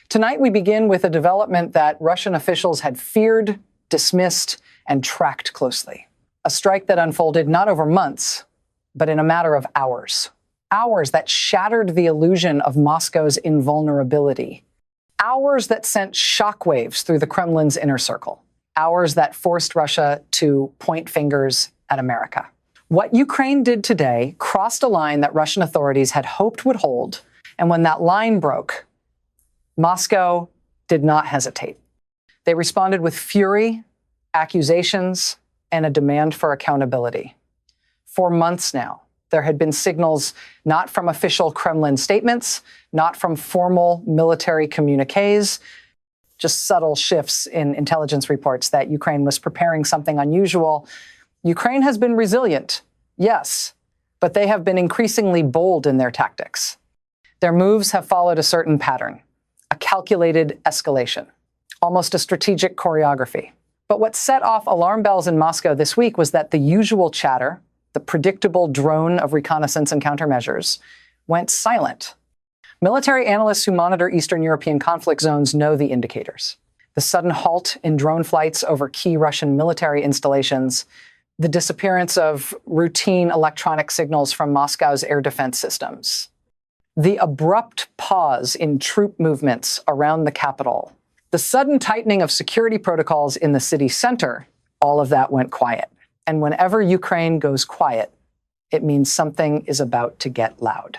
Tonight, we begin with a development that Russian officials had feared, dismissed, and tracked closely. A strike that unfolded not over months, but in a matter of hours. Hours that shattered the illusion of Moscow's invulnerability. Hours that sent shockwaves through the Kremlin's inner circle. Hours that forced Russia to point fingers at America. What Ukraine did today crossed a line that Russian authorities had hoped would hold, and when that line broke, Moscow did not hesitate. They responded with fury, accusations, and a demand for accountability. For months now, there had been signals not from official Kremlin statements, not from formal military communiques, just subtle shifts in intelligence reports that Ukraine was preparing something unusual. Ukraine has been resilient, yes, but they have been increasingly bold in their tactics. Their moves have followed a certain pattern, a calculated escalation, almost a strategic choreography. But what set off alarm bells in Moscow this week was that the usual chatter, the predictable drone of reconnaissance and countermeasures, went silent. Military analysts who monitor Eastern European conflict zones know the indicators. The sudden halt in drone flights over key Russian military installations, the disappearance of routine electronic signals from Moscow's air defense systems, the abrupt pause in troop movements around the capital, the sudden tightening of security protocols in the city center, all of that went quiet. And whenever Ukraine goes quiet, it means something is about to get loud.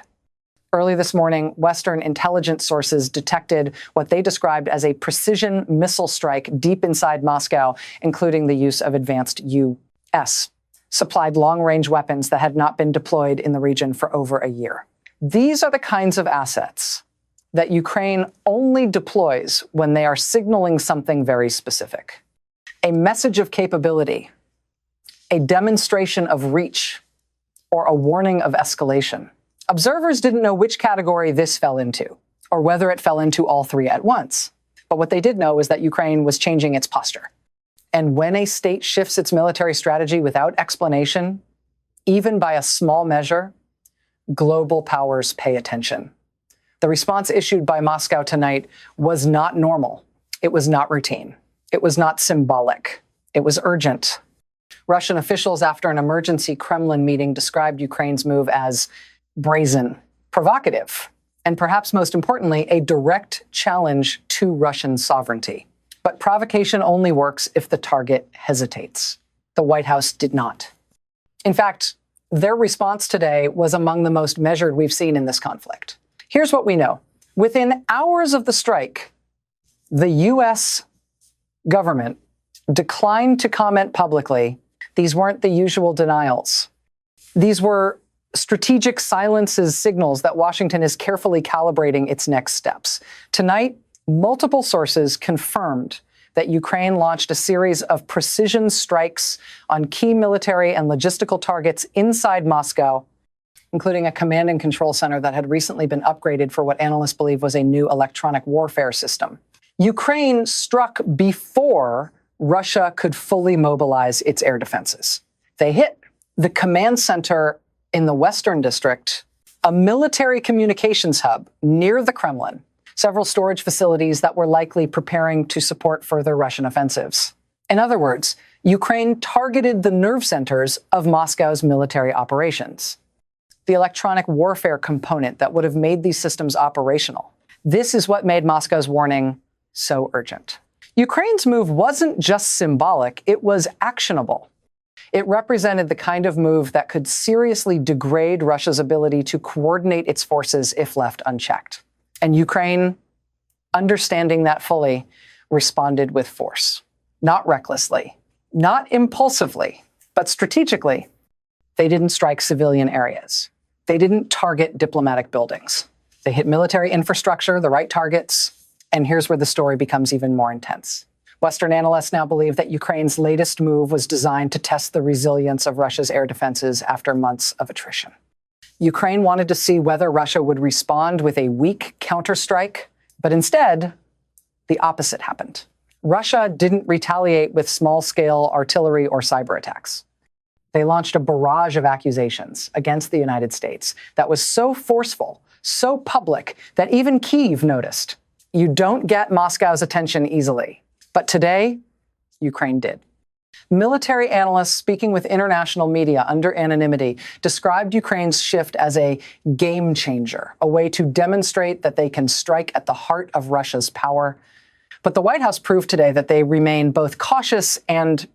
Early this morning, Western intelligence sources detected what they described as a precision missile strike deep inside Moscow, including the use of advanced US-supplied long-range weapons that had not been deployed in the region for over a year. These are the kinds of assets that Ukraine only deploys when they are signaling something very specific. A message of capability, a demonstration of reach, or a warning of escalation. Observers didn't know which category this fell into, or whether it fell into all three at once. But what they did know is that Ukraine was changing its posture. And when a state shifts its military strategy without explanation, even by a small measure, global powers pay attention. The response issued by Moscow tonight was not normal. It was not routine. It was not symbolic. It was urgent. Russian officials, after an emergency Kremlin meeting, described Ukraine's move as brazen, provocative, and perhaps most importantly, a direct challenge to Russian sovereignty. But provocation only works if the target hesitates. The White House did not. In fact, their response today was among the most measured we've seen in this conflict. Here's what we know. Within hours of the strike, the U.S. government declined to comment publicly. These weren't the usual denials. These were strategic silences, signals that Washington is carefully calibrating its next steps. Tonight, multiple sources confirmed that Ukraine launched a series of precision strikes on key military and logistical targets inside Moscow, including a command and control center that had recently been upgraded for what analysts believe was a new electronic warfare system. Ukraine struck before Russia could fully mobilize its air defenses. They hit the command center in the Western District, a military communications hub near the Kremlin, several storage facilities that were likely preparing to support further Russian offensives. In other words, Ukraine targeted the nerve centers of Moscow's military operations, the electronic warfare component that would have made these systems operational. This is what made Moscow's warning so urgent. Ukraine's move wasn't just symbolic, it was actionable. It represented the kind of move that could seriously degrade Russia's ability to coordinate its forces if left unchecked. And Ukraine, understanding that fully, responded with force. Not recklessly, not impulsively, but strategically. They didn't strike civilian areas. They didn't target diplomatic buildings. They hit military infrastructure, the right targets. And here's where the story becomes even more intense. Western analysts now believe that Ukraine's latest move was designed to test the resilience of Russia's air defenses after months of attrition. Ukraine wanted to see whether Russia would respond with a weak counterstrike, but instead, the opposite happened. Russia didn't retaliate with small-scale artillery or cyber attacks. They launched a barrage of accusations against the United States that was so forceful, so public, that even Kyiv noticed. You don't get Moscow's attention easily. But today, Ukraine did. Military analysts speaking with international media under anonymity described Ukraine's shift as a game changer, a way to demonstrate that they can strike at the heart of Russia's power. But the White House proved today that they remain both cautious and